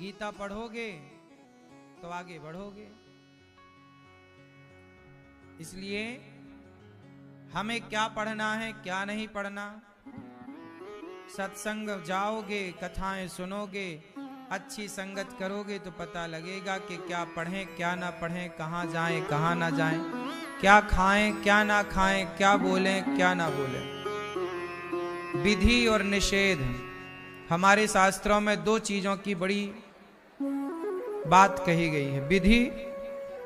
गीता पढ़ोगे तो आगे बढ़ोगे। इसलिए हमें क्या पढ़ना है क्या नहीं पढ़ना, सत्संग जाओगे, कथाएं सुनोगे, अच्छी संगत करोगे तो पता लगेगा कि क्या पढ़ें क्या ना पढ़ें, कहाँ जाएं कहाँ ना जाएं, क्या खाएं क्या ना खाएं, क्या बोलें क्या ना बोलें। विधि और निषेध, हमारे शास्त्रों में दो चीजों की बड़ी बात कही गई है, विधि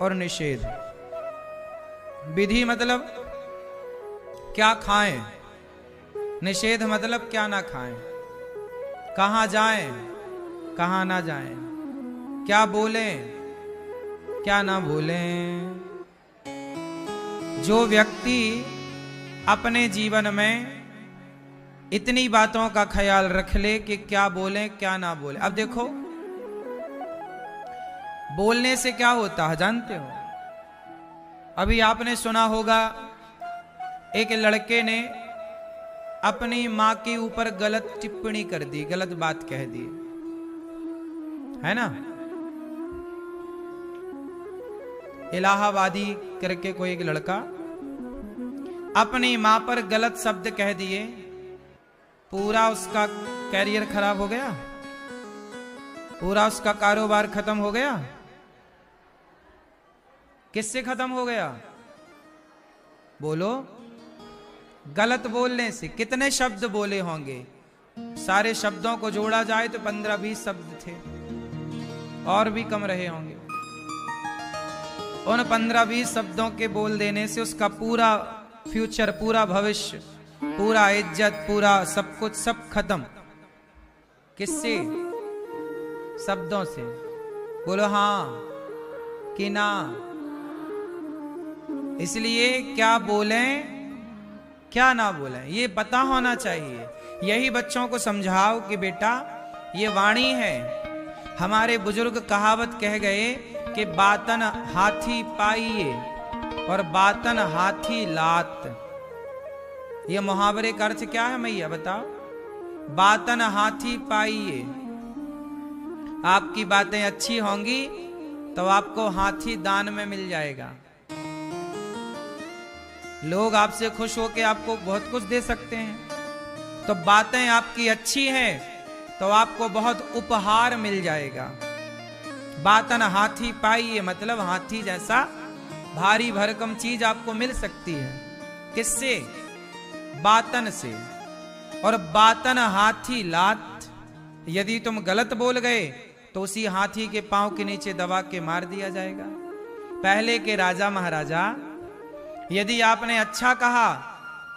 और निषेध। विधि मतलब क्या खाएं, निषेध मतलब क्या ना खाएं, कहां जाएं कहां ना जाएं, क्या बोलें क्या ना बोलें। जो व्यक्ति अपने जीवन में इतनी बातों का ख्याल रख ले कि क्या बोलें क्या ना बोलें। अब देखो, बोलने से क्या होता है जानते हो? अभी आपने सुना होगा एक लड़के ने अपनी मां के ऊपर गलत टिप्पणी कर दी, गलत बात कह दी, है ना? इलाहाबादी करके कोई एक लड़का अपनी मां पर गलत शब्द कह दिए, पूरा उसका कैरियर खराब हो गया, पूरा उसका कारोबार खत्म हो गया। किससे खत्म हो गया? बोलो। गलत बोलने से। कितने शब्द बोले होंगे? सारे शब्दों को जोड़ा जाए तो 15-20 शब्द थे, और भी कम रहे होंगे। उन 15-20 शब्दों के बोल देने से उसका पूरा फ्यूचर, पूरा भविष्य, पूरा इज्जत, पूरा सब कुछ, सब खत्म। किससे? शब्दों से। बोलो हाँ कि ना? इसलिए क्या बोलें क्या ना बोलें ये पता होना चाहिए। यही बच्चों को समझाओ कि बेटा ये वाणी है। हमारे बुजुर्ग कहावत कह गए कि बातन हाथी पाइए और बातन हाथी लात। ये मुहावरे का अर्थ क्या है मैया बताओ? बातन हाथी पाइए, आपकी बातें अच्छी होंगी तो आपको हाथी दान में मिल जाएगा। लोग आपसे खुश होकर आपको बहुत कुछ दे सकते हैं, तो बातें आपकी अच्छी हैं तो आपको बहुत उपहार मिल जाएगा। बातन हाथी पाइए मतलब हाथी जैसा भारी भरकम चीज आपको मिल सकती है। किससे? बातन से। और बातन हाथी लात, यदि तुम गलत बोल गए तो उसी हाथी के पांव के नीचे दबा के मार दिया जाएगा। पहले के राजा महाराजा, यदि आपने अच्छा कहा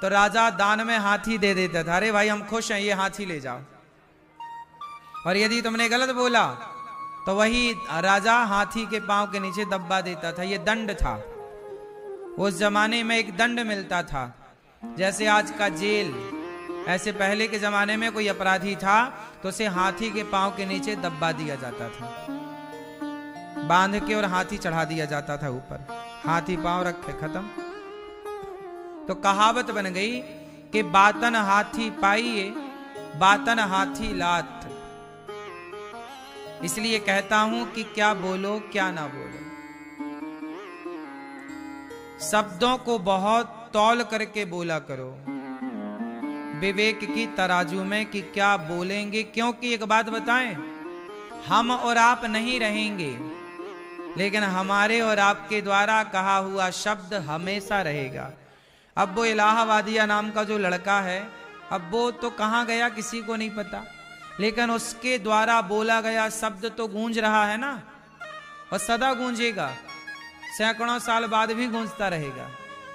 तो राजा दान में हाथी दे देता था, अरे भाई हम खुश हैं ये हाथी ले जाओ। और यदि तुमने गलत बोला तो वही राजा हाथी के पांव के नीचे दबा देता था। ये दंड था। उस जमाने में एक दंड मिलता था, जैसे आज का जेल, ऐसे पहले के जमाने में कोई अपराधी था तो उसे हाथी के पांव के नीचे दबा दिया जाता था, बांध के, और हाथी चढ़ा दिया जाता था ऊपर। हाथी पांव रखे, खत्म। तो कहावत बन गई कि बातन हाथी पाइए बातन हाथी लात। इसलिए कहता हूं कि क्या बोलो क्या ना बोलो। शब्दों को बहुत तौल करके बोला करो, विवेक की तराजू में, कि क्या बोलेंगे। क्योंकि एक बात बताएं, हम और आप नहीं रहेंगे, लेकिन हमारे और आपके द्वारा कहा हुआ शब्द हमेशा रहेगा। अब वो इलाहाबादिया नाम का जो लड़का है, अब वो तो कहाँ गया किसी को नहीं पता, लेकिन उसके द्वारा बोला गया शब्द तो गूंज रहा है ना, और सदा गूंजेगा, सैकड़ों साल बाद भी गूंजता रहेगा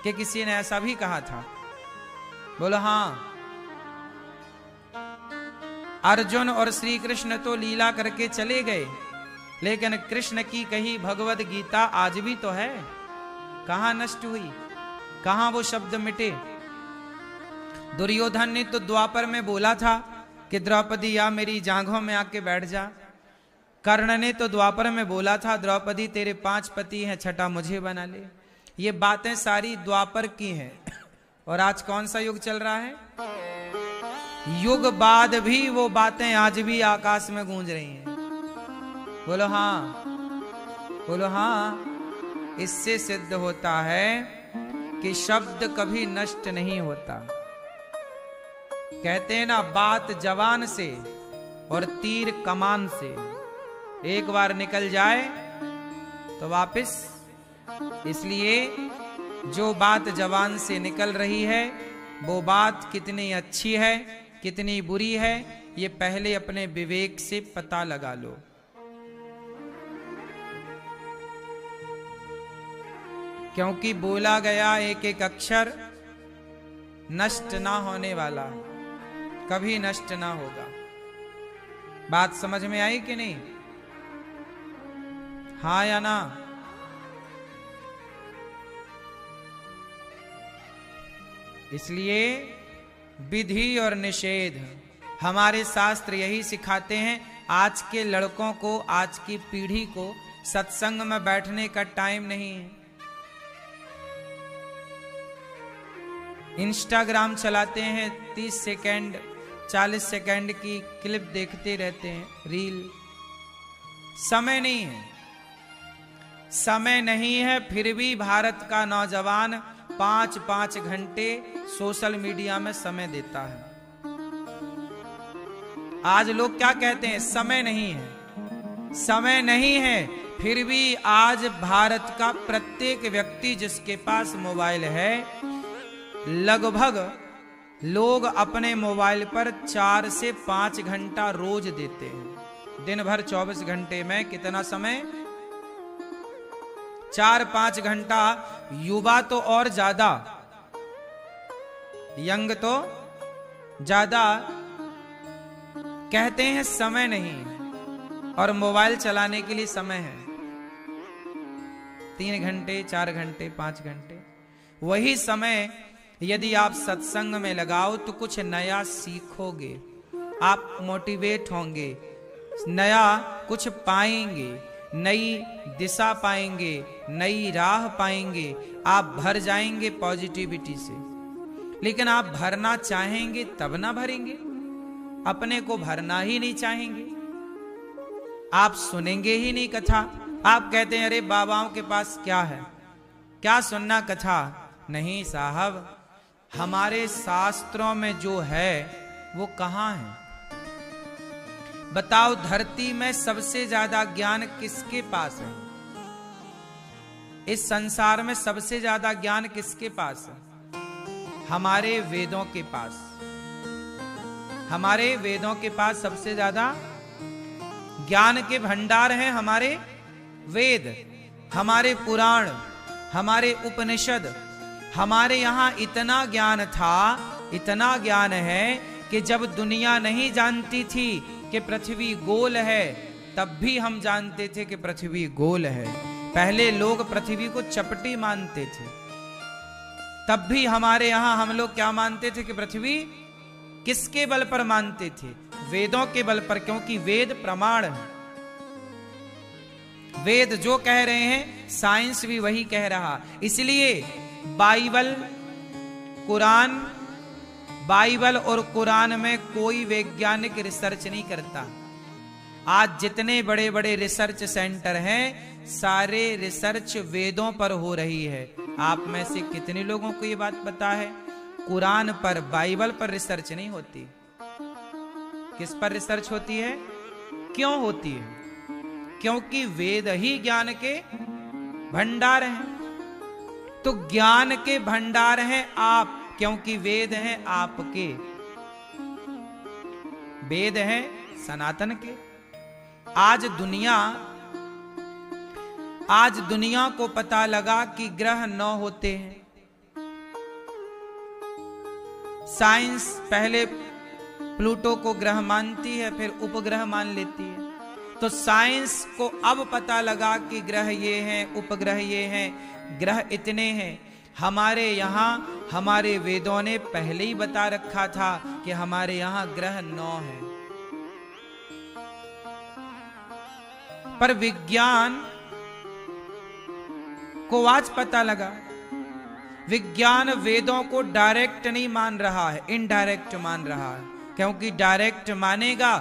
कि किसी ने ऐसा भी कहा था। बोलो हाँ। अर्जुन और श्री कृष्ण तो लीला करके चले गए, लेकिन कृष्ण की कही भगवद गीता आज भी तो है। कहां नष्ट हुई, कहां वो शब्द मिटे। दुर्योधन ने तो द्वापर में बोला था कि द्रौपदी या मेरी जांघों में आके बैठ जा। कर्ण ने तो द्वापर में बोला था द्रौपदी तेरे 5 पति हैं, छठा मुझे बना ले। ये बातें सारी द्वापर की हैं। और आज कौन सा युग चल रहा है? युग बाद भी वो बातें आज भी आकाश में गूंज रही हैं। बोलो हाँ, बोलो हाँ। इससे सिद्ध होता है कि शब्द कभी नष्ट नहीं होता। कहते हैं ना, बात जवान से और तीर कमान से, एक बार निकल जाए तो वापस। इसलिए जो बात जवान से निकल रही है वो बात कितनी अच्छी है कितनी बुरी है, ये पहले अपने विवेक से पता लगा लो। क्योंकि बोला गया एक एक अक्षर नष्ट ना होने वाला, कभी नष्ट ना होगा। बात समझ में आई कि नहीं? हाँ या ना? इसलिए विधि और निषेध, हमारे शास्त्र यही सिखाते हैं। आज के लड़कों को, आज की पीढ़ी को सत्संग में बैठने का टाइम नहीं है। इंस्टाग्राम चलाते हैं, 30 सेकंड 40 सेकंड की क्लिप देखते रहते हैं, रील। समय नहीं है, समय नहीं है, फिर भी भारत का नौजवान 5-5 घंटे सोशल मीडिया में समय देता है। आज लोग क्या कहते हैं? समय नहीं है, समय नहीं है। फिर भी आज भारत का प्रत्येक व्यक्ति जिसके पास मोबाइल है, लगभग लोग अपने मोबाइल पर 4 से 5 घंटा रोज देते हैं। दिन भर 24 घंटे में कितना समय? 4-5 घंटा। युवा तो और ज्यादा, यंग तो ज्यादा। कहते हैं समय नहीं, और मोबाइल चलाने के लिए समय है 3 घंटे 4 घंटे 5 घंटे। वही समय यदि आप सत्संग में लगाओ तो कुछ नया सीखोगे, आप मोटिवेट होंगे, नया कुछ पाएंगे, नई दिशा पाएंगे, नई राह पाएंगे, आप भर जाएंगे पॉजिटिविटी से। लेकिन आप भरना चाहेंगे तब ना भरेंगे, अपने को भरना ही नहीं चाहेंगे, आप सुनेंगे ही नहीं कथा। आप कहते हैं अरे बाबाओं के पास क्या है, क्या सुनना कथा? नहीं साहब, हमारे शास्त्रों में जो है वो कहां है? बताओ, धरती में सबसे ज्यादा ज्ञान किसके पास है? इस संसार में सबसे ज्यादा ज्ञान किसके पास है? हमारे वेदों के पास। हमारे वेदों के पास सबसे ज्यादा ज्ञान के भंडार हैं हमारे वेद, हमारे पुराण, हमारे उपनिषद। हमारे यहां इतना ज्ञान था, इतना ज्ञान है कि जब दुनिया नहीं जानती थी कि पृथ्वी गोल है, तब भी हम जानते थे कि पृथ्वी गोल है। पहले लोग पृथ्वी को चपटी मानते थे, तब भी हमारे यहां हम लोग क्या मानते थे कि पृथ्वी किसके बल पर मानते थे? वेदों के बल पर, क्योंकि वेद प्रमाण है। वेद जो कह रहे हैं साइंस भी वही कह रहा। इसलिए बाइबल और कुरान में कोई वैज्ञानिक रिसर्च नहीं करता। आज जितने बड़े बड़े रिसर्च सेंटर हैं, सारे रिसर्च वेदों पर हो रही है। आप में से कितने लोगों को ये बात पता है? कुरान पर, बाइबल पर रिसर्च नहीं होती। किस पर रिसर्च होती है? क्यों होती है? क्योंकि वेद ही ज्ञान के भंडार हैं। तो ज्ञान के भंडार हैं आप, क्योंकि वेद हैं आपके, वेद हैं सनातन के। आज दुनिया को पता लगा कि ग्रह 9 होते हैं। साइंस पहले प्लूटो को ग्रह मानती है, फिर उपग्रह मान लेती है। तो साइंस को अब पता लगा कि ग्रह ये हैं, उपग्रह ये हैं, ग्रह इतने हैं। हमारे यहां हमारे वेदों ने पहले ही बता रखा था कि हमारे यहां ग्रह 9 हैं। पर विज्ञान को आज पता लगा। विज्ञान वेदों को डायरेक्ट नहीं मान रहा है, इनडायरेक्ट मान रहा है। क्योंकि डायरेक्ट मानेगा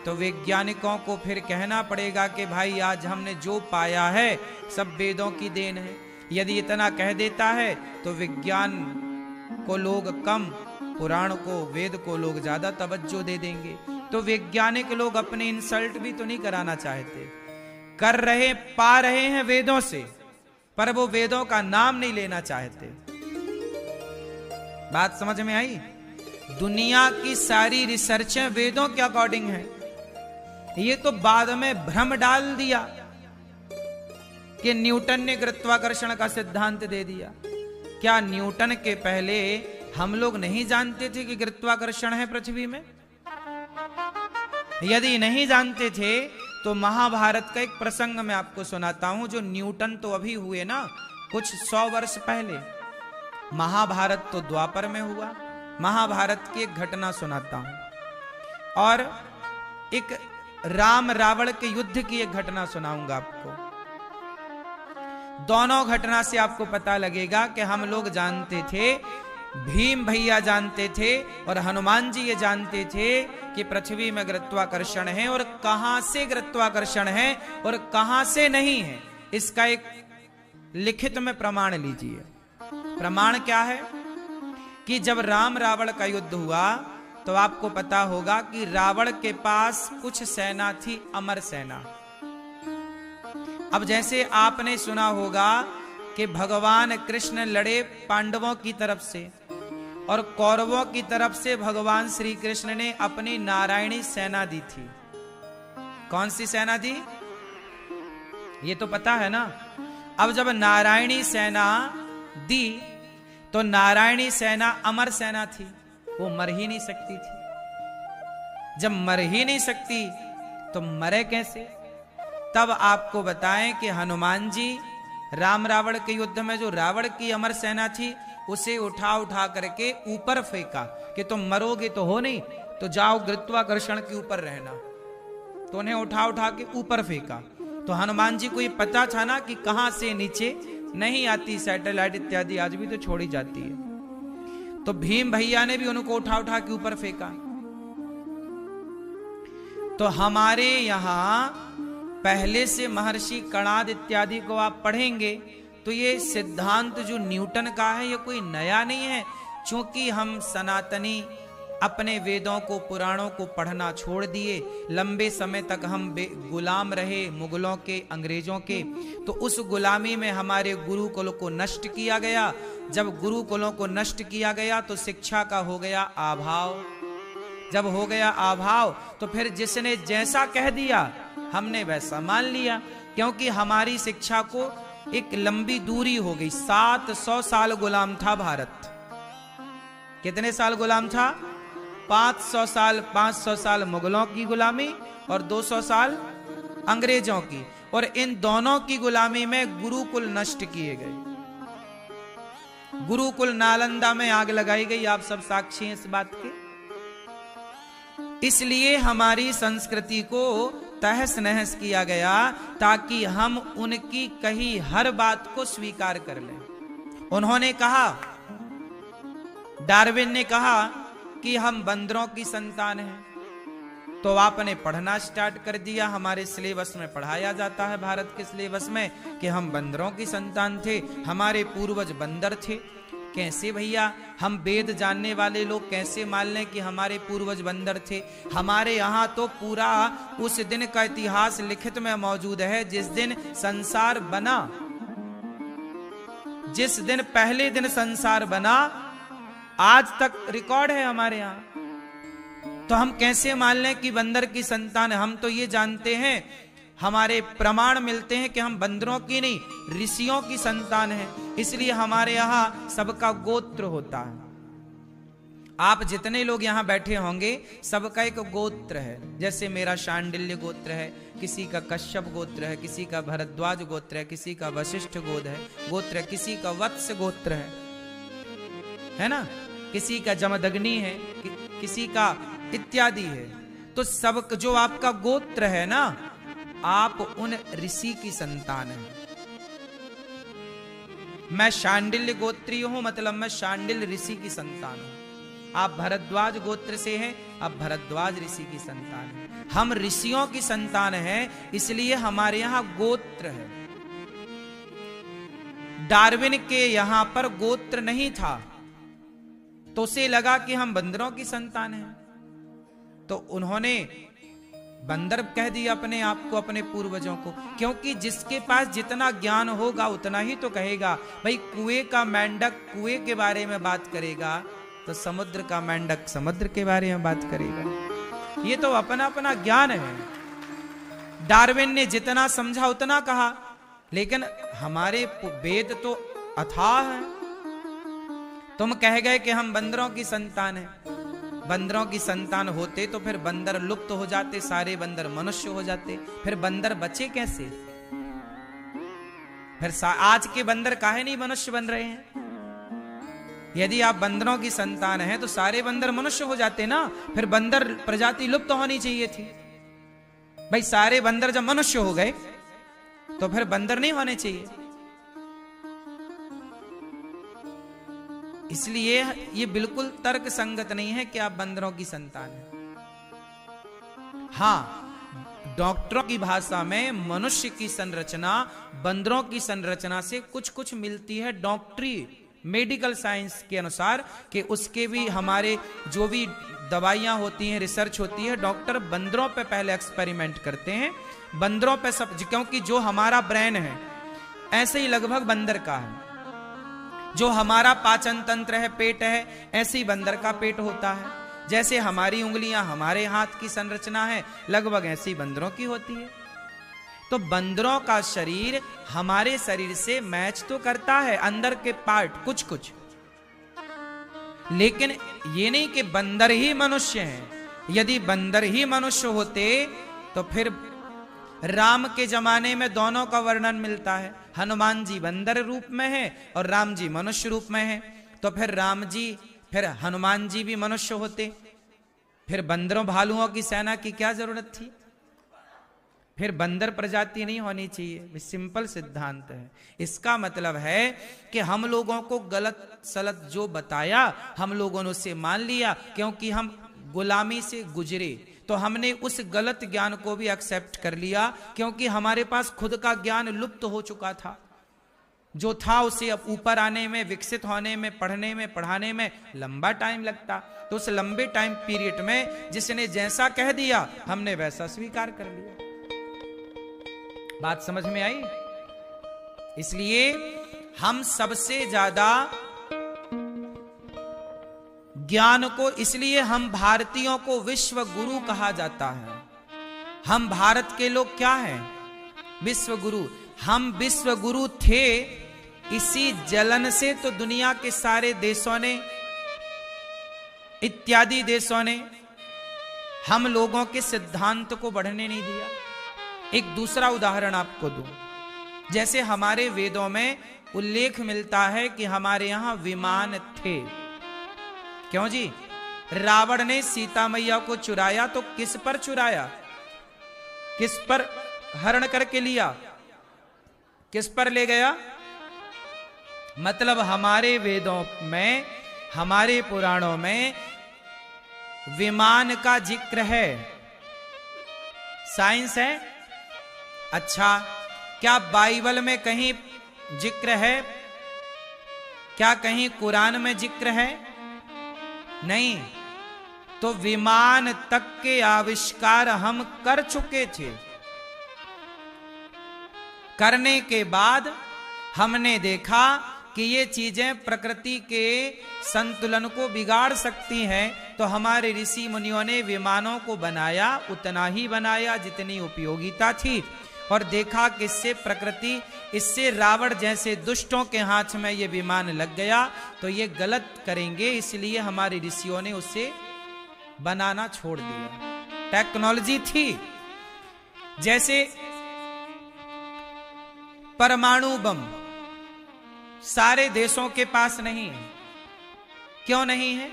तो वैज्ञानिकों को फिर कहना पड़ेगा कि भाई आज हमने जो पाया है सब वेदों की देन है। यदि इतना कह देता है तो विज्ञान को लोग कम, पुराण को, वेद को लोग ज्यादा तवज्जो दे देंगे। तो वैज्ञानिक लोग अपने इंसल्ट भी तो नहीं कराना चाहते, कर रहे, पा रहे हैं वेदों से, पर वो वेदों का नाम नहीं लेना चाहते। बात समझ में आई? दुनिया की सारी रिसर्चें वेदों के अकॉर्डिंग है। ये तो बाद में भ्रम डाल दिया कि न्यूटन ने गुरुत्वाकर्षण का सिद्धांत दे दिया। क्या न्यूटन के पहले हम लोग नहीं जानते थे कि गुरुत्वाकर्षण है पृथ्वी में? यदि नहीं जानते थे तो महाभारत का एक प्रसंग मैं आपको सुनाता हूं। जो न्यूटन तो अभी हुए ना कुछ 100 वर्ष पहले, महाभारत तो द्वापर में हुआ। महाभारत की एक घटना सुनाता हूं और एक राम रावण के युद्ध की एक घटना सुनाऊंगा आपको। दोनों घटना से आपको पता लगेगा कि हम लोग जानते थे, भीम भैया जानते थे और हनुमान जी ये जानते थे कि पृथ्वी में गुरुत्वाकर्षण है और कहां से गुरुत्वाकर्षण है और कहां से नहीं है। इसका एक लिखित में प्रमाण लीजिए। प्रमाण क्या है कि जब राम रावण का युद्ध हुआ तो आपको पता होगा कि रावण के पास कुछ सेना थी, अमर सेना। अब जैसे आपने सुना होगा कि भगवान कृष्ण लड़े पांडवों की तरफ से और कौरवों की तरफ से भगवान श्री कृष्ण ने अपनी नारायणी सेना दी थी। कौन सी सेना दी? ये तो पता है ना। अब जब नारायणी सेना दी तो नारायणी सेना अमर सेना थी, वो मर ही नहीं सकती थी। जब मर ही नहीं सकती तो मरे कैसे? तब आपको बताएं कि हनुमान जी राम रावण के युद्ध में जो रावण की अमर सेना थी उसे उठा उठा करके ऊपर फेंका कि तुम मरोगे तो हो नहीं, तो जाओ गुरुत्वाकर्षण के ऊपर रहना। तो उन्हें उठा उठा के ऊपर फेंका। तो हनुमान जी को ये पता था ना कि कहां से नीचे नहीं आती, सैटेलाइट इत्यादि आज भी तो छोड़ी जाती है। तो भीम भैया ने भी उनको उठा उठा के ऊपर फेंका। तो हमारे यहां पहले से महर्षि कणाद इत्यादि को आप पढ़ेंगे तो ये सिद्धांत जो न्यूटन का है ये कोई नया नहीं है। क्योंकि हम सनातनी अपने वेदों को, पुराणों को पढ़ना छोड़ दिए, लंबे समय तक हम गुलाम रहे मुगलों के, अंग्रेजों के। तो उस गुलामी में हमारे गुरुकुल को नष्ट किया गया। जब गुरुकुलों को नष्ट किया गया तो शिक्षा का हो गया अभाव। जब हो गया अभाव तो फिर जिसने जैसा कह दिया हमने वैसा मान लिया। क्योंकि हमारी शिक्षा को एक लंबी दूरी हो गई। 700 साल गुलाम था भारत। कितने साल गुलाम था? 500 साल। 500 साल मुगलों की गुलामी और 200 साल अंग्रेजों की। और इन दोनों की गुलामी में गुरुकुल नष्ट किए गए। गुरुकुल नालंदा में आग लगाई गई, आप सब साक्षी हैं इस बात के। इसलिए हमारी संस्कृति को तहस नहस किया गया ताकि हम उनकी कही हर बात को स्वीकार कर लें। उन्होंने कहा, डार्विन ने कहा कि हम बंदरों की संतान हैं। तो आपने पढ़ना स्टार्ट कर दिया। हमारे सिलेबस में पढ़ाया जाता है, भारत के सिलेबस में, कि हम बंदरों की संतान थे, हमारे पूर्वज बंदर थे। कैसे भैया? हम वेद जानने वाले लोग कैसे मान लें कि हमारे पूर्वज बंदर थे? हमारे यहाँ तो पूरा उस दिन का इतिहास लिखित में मौजूद है जिस दिन संसार बना। जिस दिन पहले दिन संसार बना आज तक रिकॉर्ड है हमारे यहाँ। तो हम कैसे मान लें कि बंदर की संतान है? हम तो ये जानते हैं, हमारे प्रमाण मिलते हैं कि हम बंदरों की नहीं, ऋषियों की संतान हैं। इसलिए हमारे यहाँ सबका गोत्र होता है। आप जितने लोग यहाँ बैठे होंगे सबका एक गोत्र है। जैसे मेरा शांडिल्य गोत्र है, किसी का कश्यप गोत्र है, किसी का भरद्वाज गोत्र है, किसी का वशिष्ठ गोत्र है, किसी का वत्स गोत्र है ना, किसी का जमदग्नि है, किसी का इत्यादि है। तो सब जो आपका गोत्र है ना, आप उन ऋषि की संतान हैं। मैं शांडिल्य गोत्रीय हूं, मतलब मैं शांडिल्य ऋषि की संतान हूं। आप भरद्वाज गोत्र से हैं, आप भरद्वाज ऋषि की संतान हैं। हम ऋषियों की संतान हैं, इसलिए हमारे यहां गोत्र है। डार्विन के यहां पर गोत्र नहीं था, तो उसे लगा कि हम बंदरों की संतान हैं, तो उन्होंने बंदर कह दिया अपने आप को, अपने पूर्वजों को। क्योंकि जिसके पास जितना ज्ञान होगा उतना ही तो कहेगा। भाई कुएं का मेंढक कुएं के बारे में बात करेगा, तो समुद्र का मेंढक समुद्र के बारे में बात करेगा। ये तो अपना अपना ज्ञान है। डार्विन ने जितना समझा उतना कहा, लेकिन हमारे वेद तो अथाह हैं। तुम कह गए कि हम बंदरों की संतान हैं। बंदरों की संतान होते तो फिर बंदर लुप्त हो जाते, सारे बंदर मनुष्य हो जाते, फिर बंदर बचे कैसे? फिर आज के बंदर काहे नहीं मनुष्य बन रहे हैं? यदि आप बंदरों की संतान हैं तो सारे बंदर मनुष्य हो जाते ना, फिर बंदर प्रजाति लुप्त होनी चाहिए थी। भाई सारे बंदर जब मनुष्य हो गए तो फिर बंदर नहीं होने चाहिए। इसलिए ये बिल्कुल तर्क संगत नहीं है कि आप बंदरों की संतान हैं। हां, डॉक्टरों की भाषा में मनुष्य की संरचना बंदरों की संरचना से कुछ कुछ मिलती है। डॉक्टरी मेडिकल साइंस के अनुसार कि उसके भी हमारे जो भी दवाइयां होती हैं, रिसर्च होती है, डॉक्टर बंदरों पे पहले एक्सपेरिमेंट करते हैं। बंदरों पे सब, क्योंकि जो हमारा ब्रेन है ऐसे ही लगभग बंदर का है। जो हमारा पाचन तंत्र है, पेट है, ऐसे ही बंदर का पेट होता है। जैसे हमारी उंगलियां हमारे हाथ की संरचना है, लगभग ऐसी ही बंदरों की होती है। तो बंदरों का शरीर हमारे शरीर से मैच तो करता है, अंदर के पार्ट कुछ कुछ, लेकिन ये नहीं कि बंदर ही मनुष्य हैं। यदि बंदर ही मनुष्य होते तो फिर राम के जमाने में दोनों का वर्णन मिलता है। हनुमान जी बंदर रूप में है और राम जी मनुष्य रूप में है, तो फिर राम जी, फिर हनुमान जी भी मनुष्य होते, फिर बंदरों भालुओं की सेना की क्या जरूरत थी? फिर बंदर प्रजाति नहीं होनी चाहिए। सिंपल सिद्धांत है। इसका मतलब है कि हम लोगों को गलत सलत जो बताया हम लोगों ने उसे मान लिया, क्योंकि हम गुलामी से गुजरे तो हमने उस गलत ज्ञान को भी एक्सेप्ट कर लिया, क्योंकि हमारे पास खुद का ज्ञान लुप्त हो चुका था। जो था उसे अब ऊपर आने में, विकसित होने में, पढ़ने में, पढ़ाने में लंबा टाइम लगता। तो उस लंबे टाइम पीरियड में जिसने जैसा कह दिया हमने वैसा स्वीकार कर लिया। बात समझ में आई? इसलिए हम सबसे ज्यादा ज्ञान को, इसलिए हम भारतीयों को विश्व गुरु कहा जाता है। हम भारत के लोग क्या हैं? विश्व गुरु। हम विश्व गुरु थे, इसी जलन से तो दुनिया के सारे देशों ने, इत्यादि देशों ने हम लोगों के सिद्धांत को बढ़ने नहीं दिया। एक दूसरा उदाहरण आपको दूं, जैसे हमारे वेदों में उल्लेख मिलता है कि हमारे यहां विमान थे। क्यों जी? रावण ने सीता मैया को चुराया तो किस पर चुराया? किस पर हरण करके लिया? किस पर ले गया? मतलब हमारे वेदों में, हमारे पुराणों में विमान का जिक्र है। साइंस है। अच्छा, क्या बाइबल में कहीं जिक्र है? क्या कहीं कुरान में जिक्र है? नहीं। तो विमान तक के आविष्कार हम कर चुके थे। करने के बाद हमने देखा कि ये चीजें प्रकृति के संतुलन को बिगाड़ सकती हैं, तो हमारे ऋषि मुनियों ने विमानों को बनाया, उतना ही बनाया जितनी उपयोगिता थी, और देखा कि इससे प्रकृति, इससे रावण जैसे दुष्टों के हाथ में ये विमान लग गया तो ये गलत करेंगे, इसलिए हमारे ऋषियों ने उसे बनाना छोड़ दिया। टेक्नोलॉजी थी। जैसे परमाणु बम सारे देशों के पास नहीं है। क्यों नहीं है?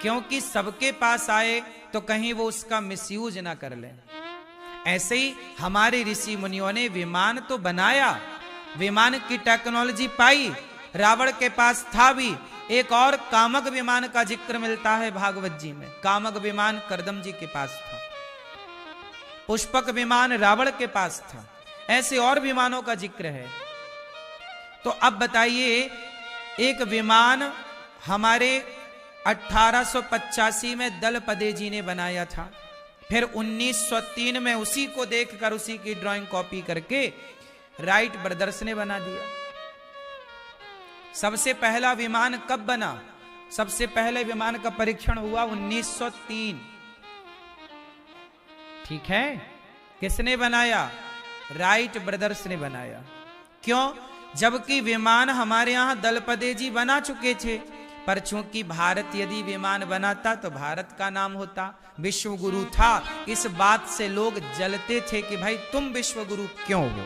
क्योंकि सबके पास आए तो कहीं वो उसका मिसयूज ना कर ले। ऐसे ही हमारे ऋषि मुनियों ने विमान तो बनाया, विमान की टेक्नोलॉजी पाई, रावण के पास था भी। एक और कामक विमान का जिक्र मिलता है भागवत जी में। कामक विमान करदम जी के पास था, पुष्पक विमान रावण के पास था, ऐसे और विमानों का जिक्र है। तो अब बताइए, एक विमान हमारे 1885 में दलपदे जी ने बनाया था, फिर 1903 में उसी को देखकर उसी की ड्राइंग कॉपी करके राइट ब्रदर्स ने बना दिया। सबसे पहला विमान कब बना? सबसे पहले विमान का परीक्षण हुआ 1903। ठीक है, किसने बनाया? राइट ब्रदर्स ने बनाया। क्यों? जबकि विमान हमारे यहां दलपदे जी बना चुके थे, पर चूंकि भारत यदि विमान बनाता तो भारत का नाम होता, विश्व गुरु था। इस बात से लोग जलते थे कि भाई तुम विश्व गुरु क्यों हो?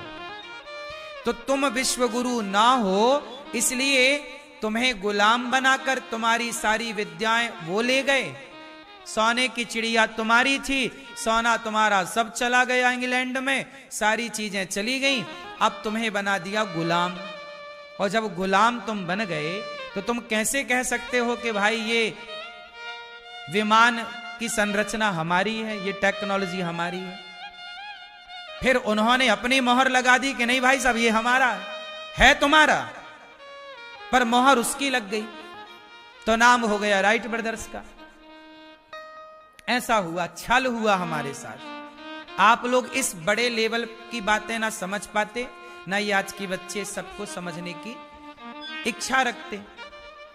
तो तुम विश्व गुरु ना हो इसलिए तुम्हें गुलाम बनाकर तुम्हारी सारी विद्याएं वो ले गए। सोने की चिड़िया तुम्हारी थी, सोना तुम्हारा सब चला गया इंग्लैंड में, सारी चीजें चली गई, अब तुम्हें बना दिया गुलाम। और जब गुलाम तुम बन गए तो तुम कैसे कह सकते हो कि भाई ये विमान की संरचना हमारी है, ये टेक्नोलॉजी हमारी है? फिर उन्होंने अपनी मोहर लगा दी कि नहीं भाई साहब ये हमारा है, तुम्हारा, पर मोहर उसकी लग गई तो नाम हो गया राइट ब्रदर्स का। ऐसा हुआ, छल हुआ हमारे साथ। आप लोग इस बड़े लेवल की बातें ना समझ पाते, ना ये आज के बच्चे सबको समझने की इच्छा रखते।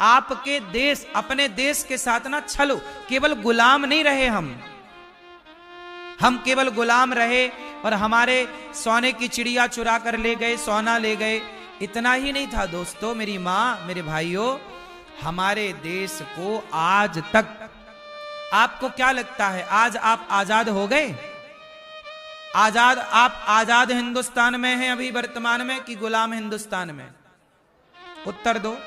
आपके देश, अपने देश के साथ ना छलो। केवल गुलाम नहीं रहे हम केवल गुलाम रहे और हमारे सोने की चिड़िया चुरा कर ले गए, सोना ले गए, इतना ही नहीं था दोस्तों, मेरी मां, मेरे भाइयों, हमारे देश को आज तक, आपको क्या लगता है आज आप आजाद हो गए? आजाद, आप आजाद हिंदुस्तान में हैं अभी वर्तमान में कि गुलाम हिंदुस्तान में? उत्तर दो।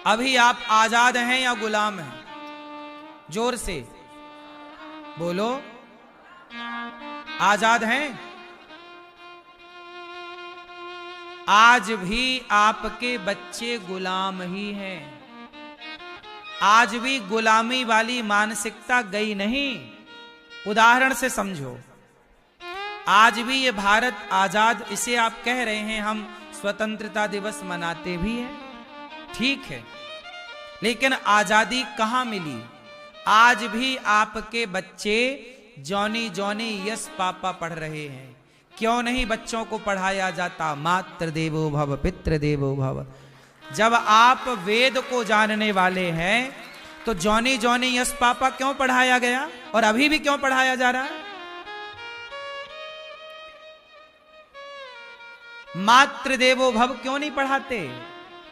अभी आप आजाद हैं या गुलाम हैं? जोर से बोलो। आजाद हैं? आज भी आपके बच्चे गुलाम ही हैं। आज भी गुलामी वाली मानसिकता गई नहीं। उदाहरण से समझो, आज भी ये भारत आजाद, इसे आप कह रहे हैं, हम स्वतंत्रता दिवस मनाते भी हैं, ठीक है, लेकिन आजादी कहां मिली? आज भी आपके बच्चे जॉनी जॉनी यस पापा पढ़ रहे हैं। क्यों नहीं बच्चों को पढ़ाया जाता मातृ देवो भव पितृ देवो भव? जब आप वेद को जानने वाले हैं तो जॉनी जॉनी यस पापा क्यों पढ़ाया गया और अभी भी क्यों पढ़ाया जा रहा है? मातृ देवो भव क्यों नहीं पढ़ाते?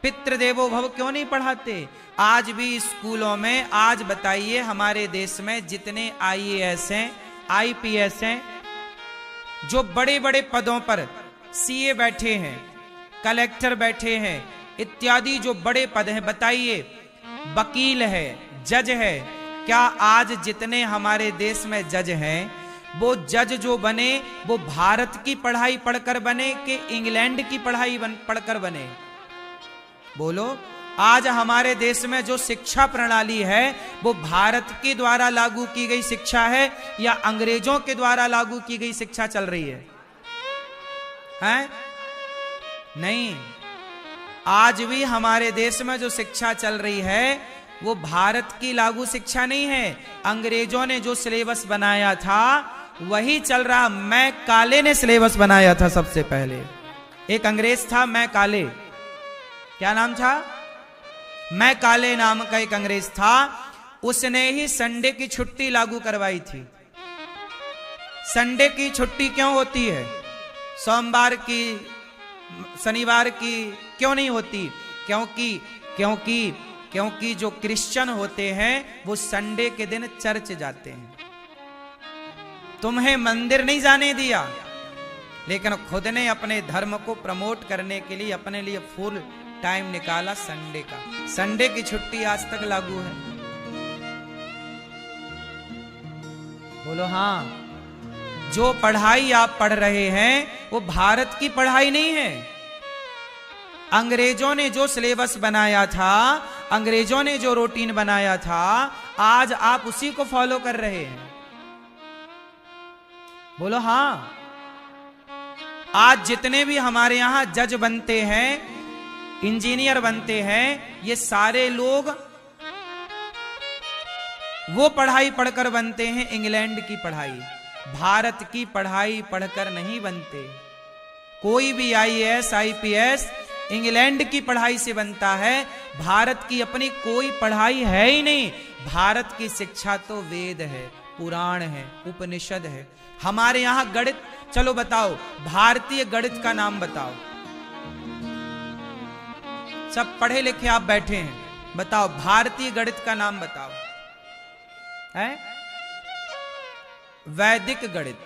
पितृ देवो भव क्यों नहीं पढ़ाते? आज भी स्कूलों में, आज बताइए हमारे देश में जितने आईएएस हैं, आईपीएस हैं, जो बड़े बड़े पदों पर सीए बैठे हैं, कलेक्टर बैठे हैं, इत्यादि जो बड़े पद हैं, बताइए, वकील है, जज है, क्या आज जितने हमारे देश में जज हैं वो जज जो बने वो भारत की पढ़ाई पढ़कर बने कि इंग्लैंड की पढ़ाई पढ़कर बने? बोलो। आज हमारे देश में जो शिक्षा प्रणाली है वो भारत के द्वारा लागू की गई शिक्षा है या अंग्रेजों के द्वारा लागू की गई शिक्षा चल रही है? हैं? नहीं, आज भी हमारे देश में जो शिक्षा चल रही है वो भारत की लागू शिक्षा नहीं है। अंग्रेजों ने जो सिलेबस बनाया था वही चल रहा। मैकाले ने सिलेबस बनाया था सबसे पहले। एक अंग्रेज था मैकाले, क्या नाम था? मैकाले नाम का एक अंग्रेज था, उसने ही संडे की छुट्टी लागू करवाई थी। संडे की छुट्टी क्यों होती है? सोमवार की, शनिवार की क्यों नहीं होती? क्योंकि जो क्रिश्चियन होते हैं वो संडे के दिन चर्च जाते हैं। तुम्हें मंदिर नहीं जाने दिया, लेकिन खुद ने अपने धर्म को प्रमोट करने के लिए अपने लिए फुल टाइम निकाला संडे का। संडे की छुट्टी आज तक लागू है। बोलो हाँ। जो पढ़ाई आप पढ़ रहे हैं वो भारत की पढ़ाई नहीं है। अंग्रेजों ने जो सिलेबस बनाया था, अंग्रेजों ने जो रूटीन बनाया था, आज आप उसी को फॉलो कर रहे हैं। बोलो हां। आज जितने भी हमारे यहां जज बनते हैं, इंजीनियर बनते हैं, ये सारे लोग वो पढ़ाई पढ़कर बनते हैं, इंग्लैंड की पढ़ाई। भारत की पढ़ाई पढ़कर नहीं बनते। कोई भी आईएएस आईपीएस इंग्लैंड की पढ़ाई से बनता है। भारत की अपनी कोई पढ़ाई है ही नहीं। भारत की शिक्षा तो वेद है, पुराण है, उपनिषद है। हमारे यहां गणित, चलो बताओ भारतीय गणित का नाम बताओ। सब पढ़े लिखे आप बैठे हैं, बताओ भारतीय गणित का नाम बताओ। है वैदिक गणित।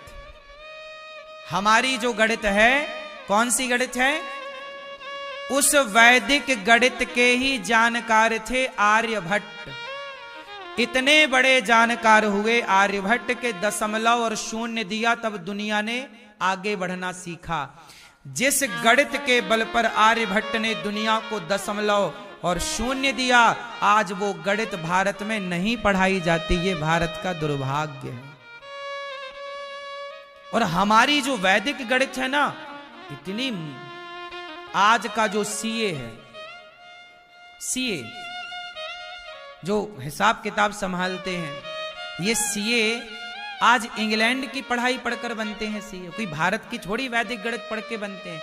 हमारी जो गणित है, कौन सी गणित है? उस वैदिक गणित के ही जानकार थे आर्यभट्ट। इतने बड़े जानकार हुए आर्यभट्ट के दशमलव और शून्य दिया, तब दुनिया ने आगे बढ़ना सीखा। जिस गणित के बल पर आर्यभट्ट ने दुनिया को दशमलव और शून्य दिया, आज वो गणित भारत में नहीं पढ़ाई जाती। ये भारत का दुर्भाग्य है। और हमारी जो वैदिक गणित है ना, इतनी, आज का जो सीए है, सीए जो हिसाब किताब संभालते हैं, ये सीए आज इंग्लैंड की पढ़ाई पढ़कर बनते हैं। सीए कोई भारत की थोड़ी वैदिक गणित पढ़ के बनते हैं।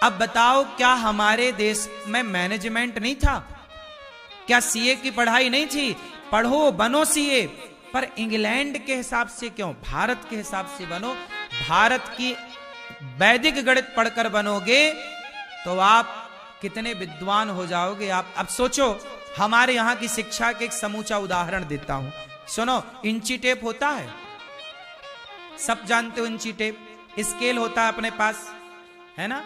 अब बताओ, क्या हमारे देश में मैनेजमेंट नहीं था? क्या सीए की पढ़ाई नहीं थी? पढ़ो, बनो सीए, पर इंग्लैंड के हिसाब से क्यों? भारत के हिसाब से बनो। भारत की वैदिक गणित पढ़कर बनोगे तो आप कितने विद्वान हो जाओगे आप। अब सोचो, हमारे यहां की शिक्षा के एक समूचा उदाहरण देता हूं, सुनो। इंची टेप होता है, सब जानते हो इंची टेप। स्केल होता है अपने पास, है ना?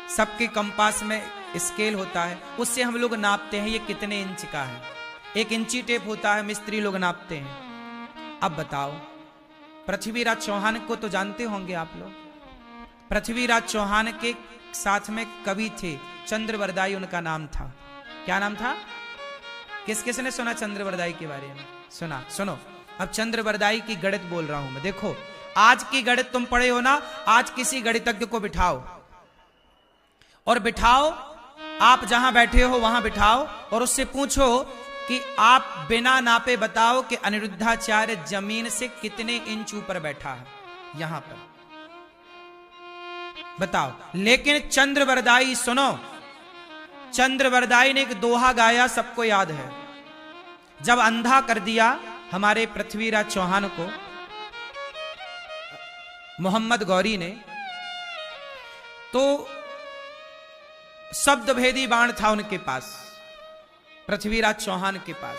सबके कंपास में स्केल होता है, उससे हम लोग नापते हैं ये कितने इंच का है। एक इंची टेप होता है, मिस्त्री लोग नापते हैं। अब बताओ, पृथ्वीराज चौहान को तो जानते होंगे आप लोग। पृथ्वीराज चौहान के साथ में कवि थे, चंद्रवरदाई उनका नाम था। क्या नाम था? किस किस ने सुना चंद्रवरदाई के बारे में? सुना? सुनो, अब चंद्रवरदाई की गणित बोल रहा हूं मैं। देखो, आज की गणित तुम पढ़े हो ना, आज किसी गणितज्ञ को बिठाओ और बिठाओ, आप जहां बैठे हो वहां बिठाओ और उससे पूछो कि आप बिना नापे बताओ कि अनिरुद्धाचार्य जमीन से कितने इंच ऊपर बैठा है, यहां पर बताओ। लेकिन चंद्रवरदाई, सुनो, चंद्रवरदाई ने एक दोहा गाया, सबको याद है। जब अंधा कर दिया हमारे पृथ्वीराज चौहान को मोहम्मद गौरी ने, तो शब्द भेदी बाण था उनके पास, पृथ्वीराज चौहान के पास।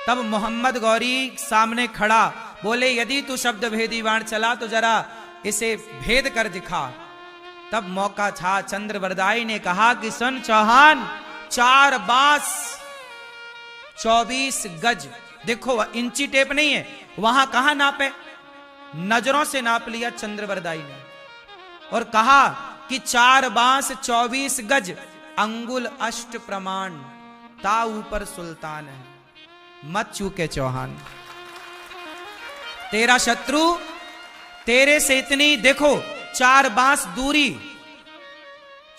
तब मोहम्मद गौरी सामने खड़ा, बोले यदि तू शब्द भेदी बाण चला तो जरा इसे भेद कर दिखा। तब मौका था, चंद्रवरदाई ने कहा कि सुन चौहान, 4 बांस 24 गज। देखो, इंची टेप नहीं है, वहां कहां नापे? नजरों से नाप लिया चंद्रवरदाई ने और कहा कि 4 बांस 24 गज, अंगुल अष्ट प्रमाण, ता ऊपर सुल्तान है। मत चूके चौहान, तेरा शत्रु तेरे से इतनी, देखो 4 बांस दूरी,